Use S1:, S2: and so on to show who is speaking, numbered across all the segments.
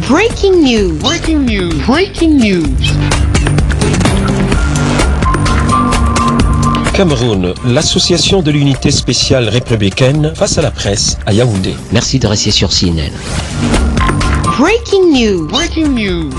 S1: Breaking news. Breaking news. Breaking news.
S2: Cameroun, l'association de l'unité spéciale républicaine face à la presse à Yaoundé.
S3: Merci de rester sur CNN.
S1: Breaking news. Breaking news.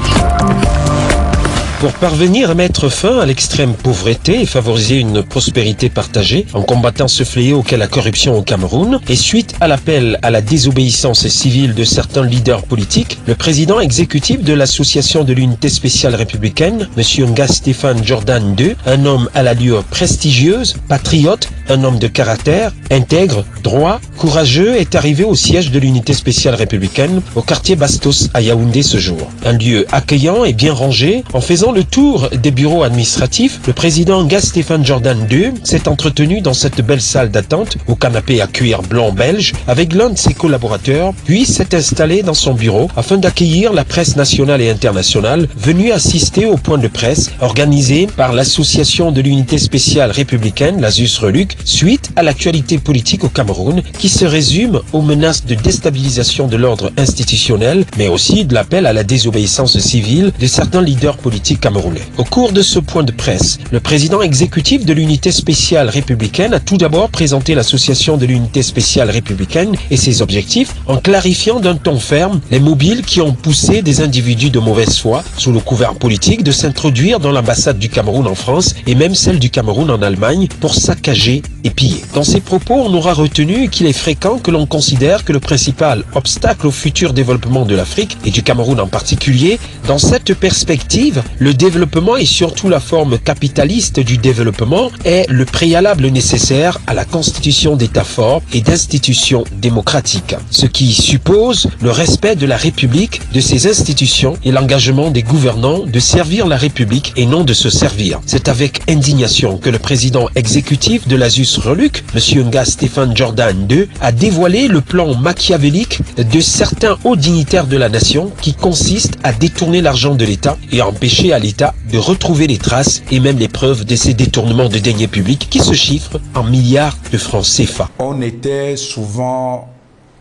S2: Pour parvenir à mettre fin à l'extrême pauvreté et favoriser une prospérité partagée en combattant ce fléau qu'est la corruption au Cameroun, et suite à l'appel à la désobéissance civile de certains leaders politiques, le président exécutif de l'association de l'unité spéciale républicaine, M. Nga Stéphane Jordan II, un homme à l'allure prestigieuse, patriote, un homme de caractère, intègre, droit, courageux, est arrivé au siège de l'unité spéciale républicaine au quartier Bastos à Yaoundé ce jour. Un lieu accueillant et bien rangé, en faisant le tour des bureaux administratifs, le président Nga Stéphane Jordan II s'est entretenu dans cette belle salle d'attente au canapé à cuir blanc belge avec l'un de ses collaborateurs, puis s'est installé dans son bureau afin d'accueillir la presse nationale et internationale venue assister au point de presse organisé par l'association de l'unité spéciale républicaine, la ZUS-RELUC, suite à l'actualité politique au Cameroun qui se résume aux menaces de déstabilisation de l'ordre institutionnel, mais aussi de l'appel à la désobéissance civile de certains leaders politiques camerounais. Au cours de ce point de presse, le président exécutif de l'unité spéciale républicaine a tout d'abord présenté l'association de l'unité spéciale républicaine et ses objectifs en clarifiant d'un ton ferme les mobiles qui ont poussé des individus de mauvaise foi sous le couvert politique de s'introduire dans l'ambassade du Cameroun en France et même celle du Cameroun en Allemagne pour saccager et piller. Dans ses propos, on aura retenu qu'il est fréquent que l'on considère que le principal obstacle au futur développement de l'Afrique et du Cameroun en particulier, dans cette perspective, le développement et surtout la forme capitaliste du développement est le préalable nécessaire à la constitution d'États forts et d'institutions démocratiques. Ce qui suppose le respect de la République, de ses institutions et l'engagement des gouvernants de servir la République et non de se servir. C'est avec indignation que le président exécutif de la ZUS-RELUC, M. Nga Stéphane Jordan II, a dévoilé le plan machiavélique de certains hauts dignitaires de la nation qui consiste à détourner l'argent de l'État et à empêcher à l'État de retrouver les traces et même les preuves de ces détournements de deniers publics qui se chiffrent en milliards de francs CFA.
S4: On était souvent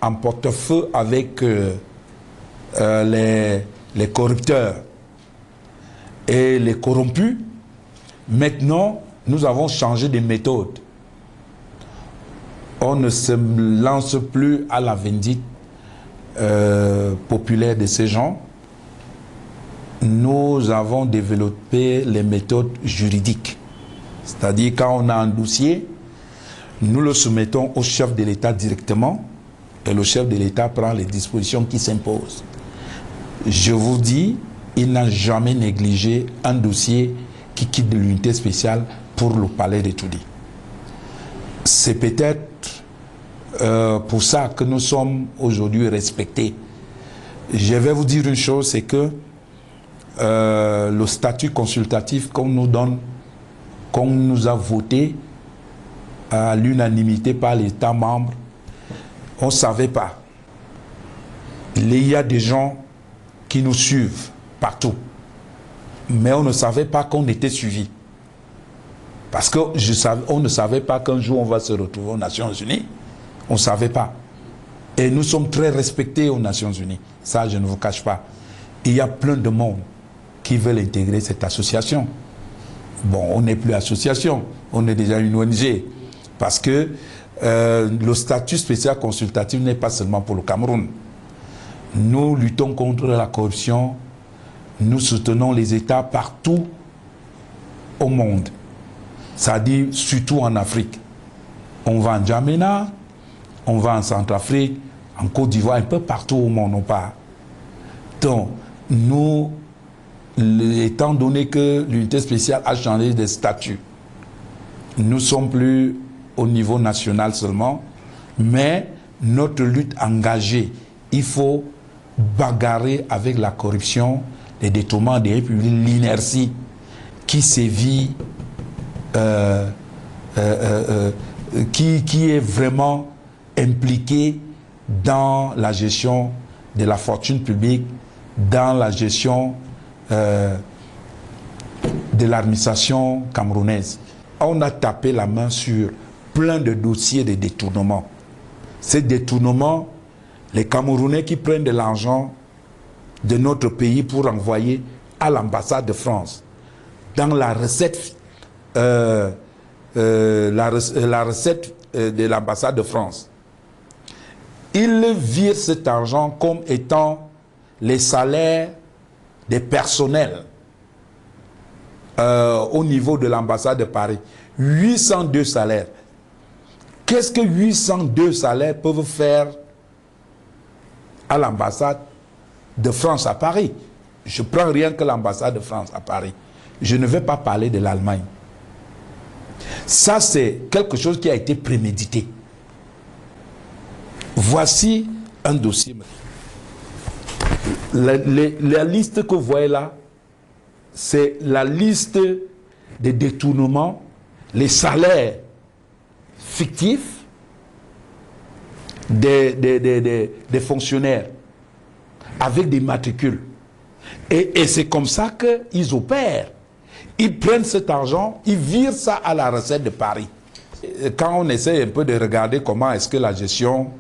S4: en porte-feu avec les corrupteurs et les corrompus. Maintenant, nous avons changé de méthode. On ne se lance plus à la vindicte populaire de ces gens. Nous avons développé les méthodes juridiques. C'est-à-dire quand on a un dossier, nous le soumettons au chef de l'État directement et le chef de l'État prend les dispositions qui s'imposent. Je vous dis, il n'a jamais négligé un dossier qui quitte de l'unité spéciale pour le palais de Toudi. C'est peut-être pour ça que nous sommes aujourd'hui respectés. Je vais vous dire une chose, c'est que le statut consultatif qu'on nous donne, qu'on nous a voté à l'unanimité par les États membres, on ne savait pas. Il y a des gens qui nous suivent partout, mais on ne savait pas qu'on était suivis. Parce qu'on ne savait pas qu'un jour on va se retrouver aux Nations Unies. On ne savait pas. Et nous sommes très respectés aux Nations Unies. Ça, je ne vous cache pas. Il y a plein de monde qui veulent intégrer cette association. Bon, on n'est plus association, on est déjà une ONG. Parce que le statut spécial consultatif n'est pas seulement pour le Cameroun. Nous luttons contre la corruption, nous soutenons les États partout au monde. C'est-à-dire surtout en Afrique. On va en Djamena, on va en Centrafrique, en Côte d'Ivoire, un peu partout au monde on part. Donc, nous, étant donné que l'unité spéciale a changé de statut, nous ne sommes plus au niveau national seulement, mais notre lutte engagée, il faut bagarrer avec la corruption, les détournements des républiques, l'inertie qui sévit, qui est vraiment impliquée dans la gestion de la fortune publique, dans la gestion de l'administration camerounaise. On a tapé la main sur plein de dossiers de détournement. Ces détournements Les Camerounais qui prennent de l'argent de notre pays pour envoyer à l'ambassade de France dans la recette, la recette de l'ambassade de France. Ils virent cet argent comme étant les salaires des personnels au niveau de l'ambassade de Paris. 802 salaires. Qu'est-ce que 802 salaires peuvent faire à l'ambassade de France à Paris? Je prends rien que l'ambassade de France à Paris. Je ne vais pas parler de l'Allemagne. Ça, c'est quelque chose qui a été prémédité. Voici un dossier. La liste que vous voyez là, c'est la liste des détournements, les salaires fictifs des fonctionnaires avec des matricules. Et c'est comme ça qu'ils opèrent. Ils prennent cet argent, ils virent ça à la recette de Paris. Quand on essaie un peu de regarder comment est-ce que la gestion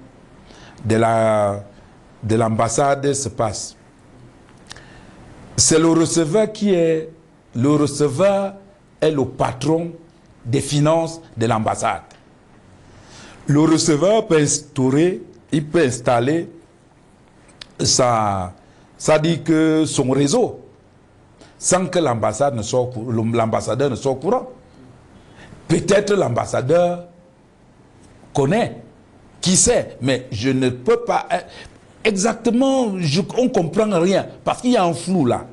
S4: de l'ambassade se passe, c'est le receveur qui est... Le receveur est le patron des finances de l'ambassade. Le receveur peut instaurer, il peut installer ça dit que son réseau, sans que l'ambassadeur ne soit au courant. Peut-être l'ambassadeur connaît, qui sait, mais je ne peux pas... Exactement, on ne comprend rien, parce qu'il y a un flou là.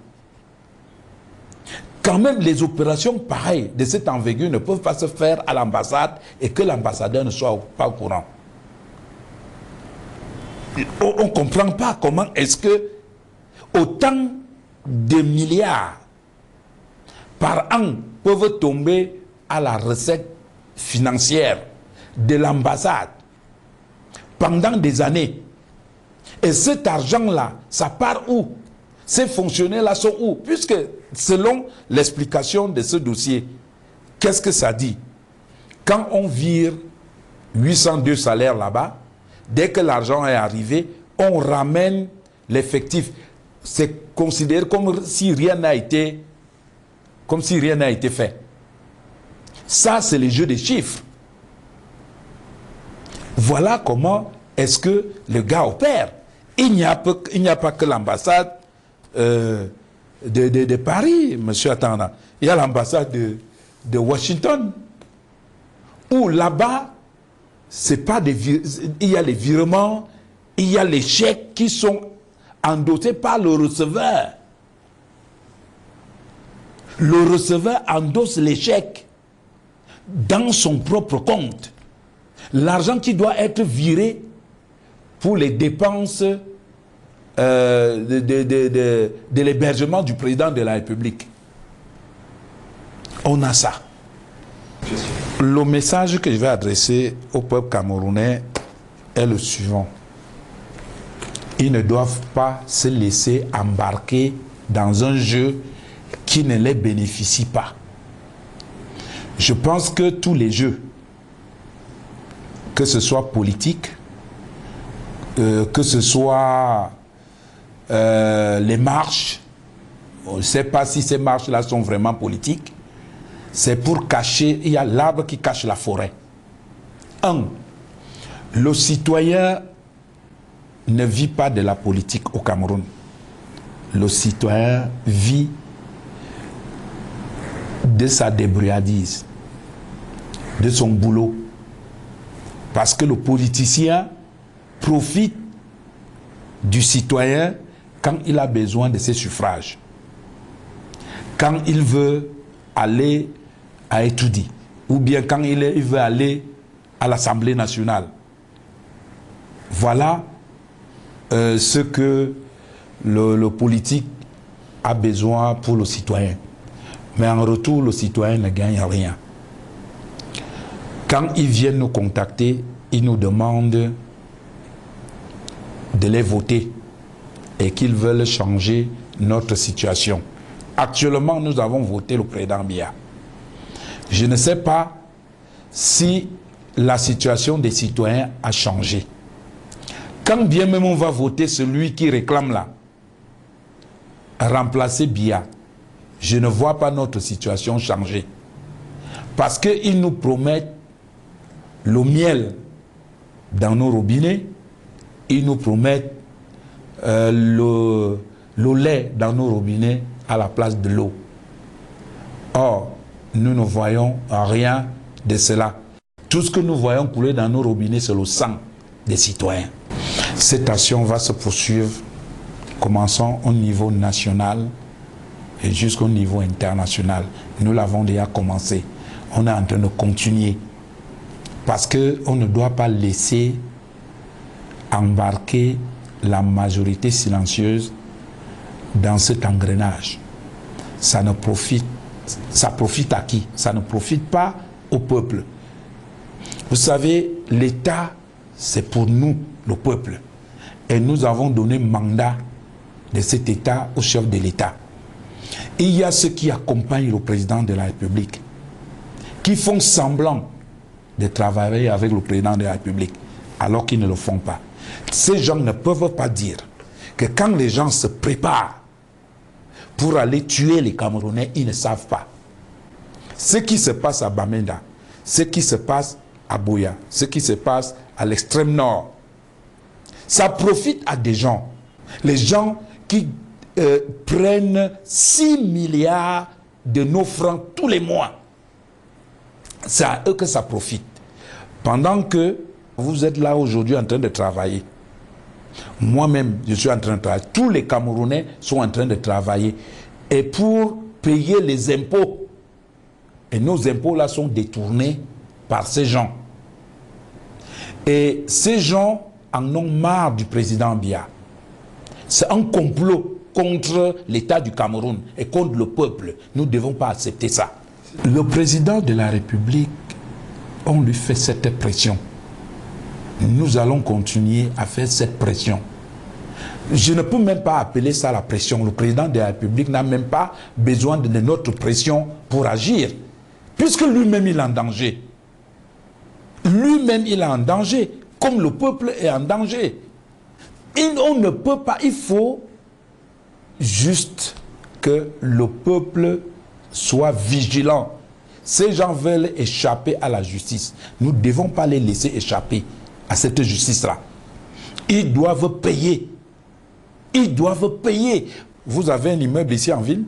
S4: Quand même, les opérations pareilles de cette envergure ne peuvent pas se faire à l'ambassade et que l'ambassadeur ne soit pas au courant. On ne comprend pas comment est-ce que autant de milliards par an peuvent tomber à la recette financière de l'ambassade pendant des années. Et cet argent-là, ça part où? Ces fonctionnaires-là sont où? Puisque, selon l'explication de ce dossier, qu'est-ce que ça dit? Quand on vire 802 salaires là-bas, dès que l'argent est arrivé, on ramène l'effectif. C'est considéré comme si rien n'a été fait. Ça, c'est le jeu des chiffres. Voilà comment est-ce que le gars opère. Il n'y a pas que l'ambassade de Paris, monsieur Attanda. Il y a l'ambassade de Washington, où là-bas, c'est pas il y a les virements, il y a les chèques qui sont endossés par le receveur. Le receveur endosse les chèques dans son propre compte. L'argent qui doit être viré pour les dépenses de l'hébergement du président de la République. On a ça. Le message que je vais adresser au peuple camerounais est le suivant. Ils ne doivent pas se laisser embarquer dans un jeu qui ne les bénéficie pas. Je pense que tous les jeux, que ce soit politique, que ce soit les marches, on ne sait pas si ces marches-là sont vraiment politiques, c'est pour cacher, il y a l'arbre qui cache la forêt. Le citoyen ne vit pas de la politique au Cameroun. Le citoyen vit de sa débrouillardise, de son boulot. Parce que le politicien profite du citoyen quand il a besoin de ses suffrages. Quand il veut aller à étudier, ou bien quand il veut aller à l'Assemblée nationale. Voilà ce que le politique a besoin pour le citoyen. Mais en retour, le citoyen ne gagne rien. Quand ils viennent nous contacter, ils nous demandent de les voter et qu'ils veulent changer notre situation. Actuellement, nous avons voté le président Biya. Je ne sais pas si la situation des citoyens a changé. Quand bien même on va voter celui qui réclame là, remplacer Biya, je ne vois pas notre situation changer. Parce qu'ils nous promettent le miel dans nos robinets, ils nous promettent le lait dans nos robinets à la place de l'eau. Or, nous ne voyons rien de cela. Tout ce que nous voyons couler dans nos robinets, c'est le sang des citoyens. Cette action va se poursuivre, commençons au niveau national et jusqu'au niveau international. Nous l'avons déjà commencé. On est en train de continuer. Parce qu'on ne doit pas laisser embarquer la majorité silencieuse dans cet engrenage. Ça profite à qui? Ça ne profite pas au peuple. Vous savez, l'État, c'est pour nous, le peuple. Et nous avons donné mandat de cet État au chef de l'État. Il y a ceux qui accompagnent le président de la République, qui font semblant de travailler avec le président de la République, alors qu'ils ne le font pas. Ces gens ne peuvent pas dire que quand les gens se préparent pour aller tuer les Camerounais, ils ne savent pas. Ce qui se passe à Bamenda, ce qui se passe à Buea, ce qui se passe à l'extrême nord, ça profite à des gens. Les gens qui prennent 6 milliards de nos francs tous les mois. C'est à eux que ça profite. Pendant que vous êtes là aujourd'hui en train de travailler, moi-même je suis en train de travailler, tous les Camerounais sont en train de travailler, et pour payer les impôts, et nos impôts là sont détournés par ces gens. Et ces gens en ont marre du président Biya. C'est un complot contre l'État du Cameroun et contre le peuple. Nous ne devons pas accepter ça. Le président de la République, on lui fait cette pression. Nous allons continuer à faire cette pression. Je ne peux même pas appeler ça la pression. Le président de la République n'a même pas besoin de notre pression pour agir. Puisque lui-même il est en danger. Lui-même il est en danger. Comme le peuple est en danger. On ne peut pas, il faut juste que le peuple soit vigilant. Ces gens veulent échapper à la justice. Nous ne devons pas les laisser échapper à cette justice-là. Ils doivent payer. Ils doivent payer. Vous avez un immeuble ici en ville?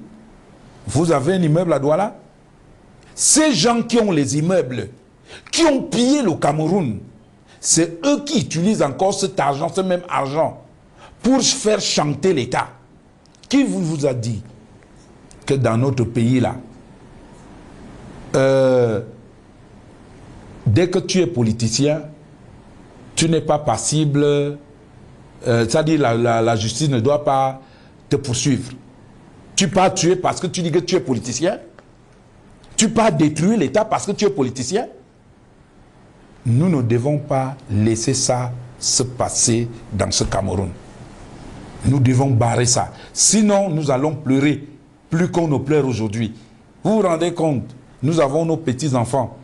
S4: Vous avez un immeuble à Douala? Ces gens qui ont les immeubles, qui ont pillé le Cameroun, c'est eux qui utilisent encore cet argent, ce même argent, pour faire chanter l'État. Qui vous a dit que dans notre pays-là, dès que tu es politicien, tu n'es pas passible, c'est-à-dire la justice ne doit pas te poursuivre. Tu peux tuer parce que tu dis que tu es politicien. Tu peux détruire l'État parce que tu es politicien. Nous ne devons pas laisser ça se passer dans ce Cameroun. Nous devons barrer ça. Sinon, nous allons pleurer plus qu'on ne pleure aujourd'hui. Vous vous rendez compte? Nous avons nos petits-enfants.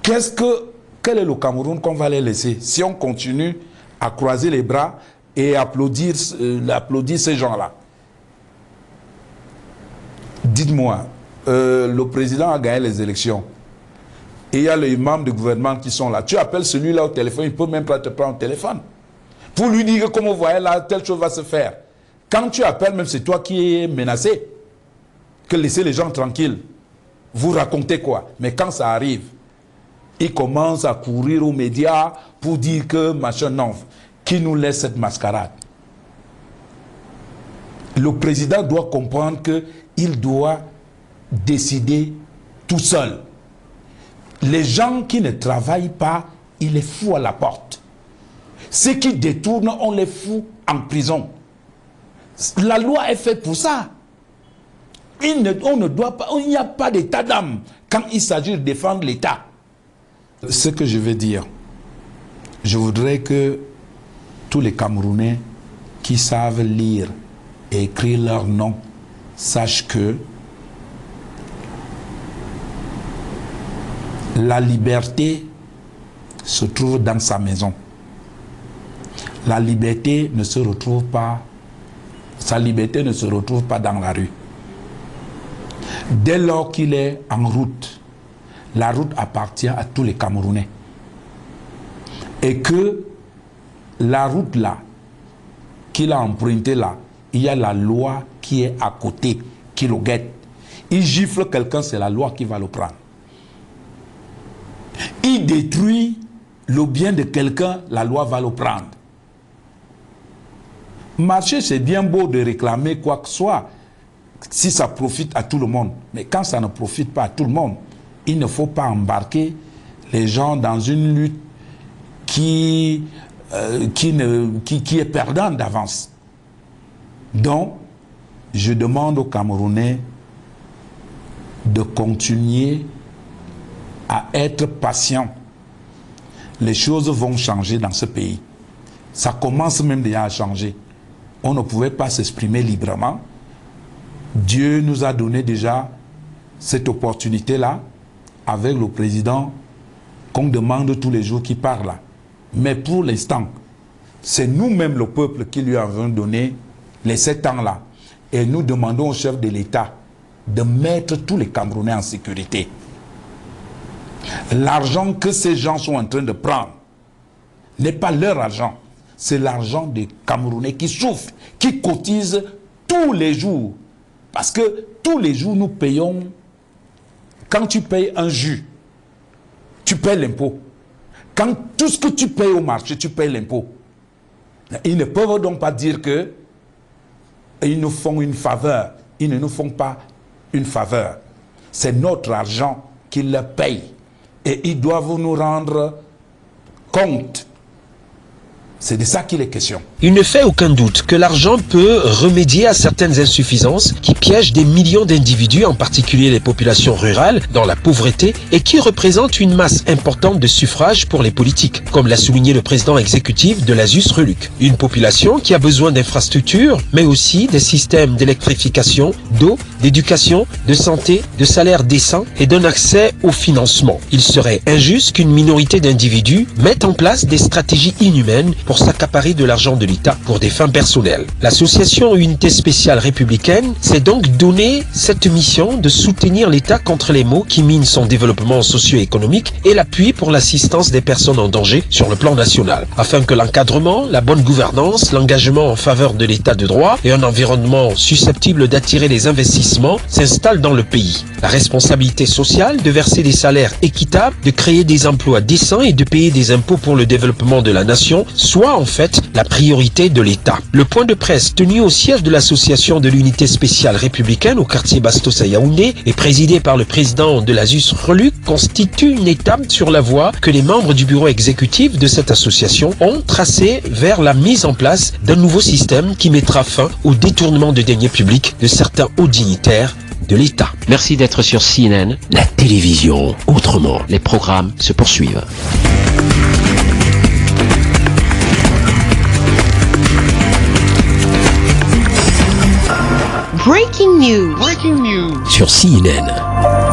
S4: Quel est le Cameroun qu'on va les laisser si on continue à croiser les bras et applaudir ces gens-là? Dites-moi, le président a gagné les élections. Et il y a les membres du gouvernement qui sont là. Tu appelles celui-là au téléphone, il ne peut même pas te prendre au téléphone. Pour lui dire que comme vous voyez là, telle chose va se faire. Quand tu appelles, même c'est toi qui es menacé. Que laissez les gens tranquilles. Vous racontez quoi? Mais quand ça arrive, ils commencent à courir aux médias pour dire que machin, non. Qui nous laisse cette mascarade? Le président doit comprendre qu'il doit décider tout seul. Les gens qui ne travaillent pas, il les fout à la porte. Ceux qui détournent, on les fout en prison. La loi est faite pour ça. On ne doit pas, il n'y a pas d'état d'âme quand il s'agit de défendre l'État. Ce que je veux dire, je voudrais que tous les Camerounais qui savent lire et écrire leur nom sachent que la liberté se trouve dans sa maison. la liberté ne se retrouve pas, sa liberté ne se retrouve pas dans la rue. Dès lors qu'il est en route, la route appartient à tous les Camerounais. Et que la route là, qu'il a empruntée là, il y a la loi qui est à côté, qui le guette. Il gifle quelqu'un, c'est la loi qui va le prendre. Il détruit le bien de quelqu'un, la loi va le prendre. Marcher, c'est bien beau de réclamer quoi que ce soit, si ça profite à tout le monde. Mais quand ça ne profite pas à tout le monde, il ne faut pas embarquer les gens dans une lutte qui est perdante d'avance. Donc, je demande aux Camerounais de continuer à être patients. Les choses vont changer dans ce pays. Ça commence même déjà à changer. On ne pouvait pas s'exprimer librement. Dieu nous a donné déjà cette opportunité-là avec le président qu'on demande tous les jours qui parle. Mais pour l'instant, c'est nous-mêmes le peuple qui lui avons donné les 7 ans-là. Et nous demandons au chef de l'État de mettre tous les Camerounais en sécurité. L'argent que ces gens sont en train de prendre n'est pas leur argent. C'est l'argent des Camerounais qui souffrent, qui cotisent tous les jours. Parce que tous les jours, nous payons. Quand tu payes un jus, tu payes l'impôt. Quand tout ce que tu payes au marché, tu payes l'impôt. Ils ne peuvent donc pas dire que ils nous font une faveur. Ils ne nous font pas une faveur. C'est notre argent qu'ils leur payent. Et ils doivent nous rendre compte. C'est de ça qu'il est question.
S2: Il ne fait aucun doute que l'argent peut remédier à certaines insuffisances qui piègent des millions d'individus, en particulier les populations rurales, dans la pauvreté et qui représentent une masse importante de suffrages pour les politiques, comme l'a souligné le président exécutif de l'Asus Reluc. Une population qui a besoin d'infrastructures, mais aussi des systèmes d'électrification, d'eau, d'éducation, de santé, de salaires décents et d'un accès au financement. Il serait injuste qu'une minorité d'individus mette en place des stratégies inhumaines pour s'accaparer de l'argent de l'État pour des fins personnelles. L'association Unité Spéciale Républicaine s'est donc donné cette mission de soutenir l'État contre les maux qui minent son développement socio-économique et l'appui pour l'assistance des personnes en danger sur le plan national, afin que l'encadrement, la bonne gouvernance, l'engagement en faveur de l'État de droit et un environnement susceptible d'attirer les investissements s'installent dans le pays. La responsabilité sociale de verser des salaires équitables, de créer des emplois décents et de payer des impôts pour le développement de la nation soit en fait la priorité de l'État. Le point de presse tenu au siège de l'association de l'Unité Spéciale Républicaine au quartier Bastos à Yaoundé et présidé par le président de l'Asus Reluc constitue une étape sur la voie que les membres du bureau exécutif de cette association ont tracée vers la mise en place d'un nouveau système qui mettra fin au détournement de deniers publics de certains hauts dignitaires de l'État. Merci d'être sur CNN, la télévision autrement. Les programmes se poursuivent.
S1: Breaking news. Breaking news.
S2: Sur CNN.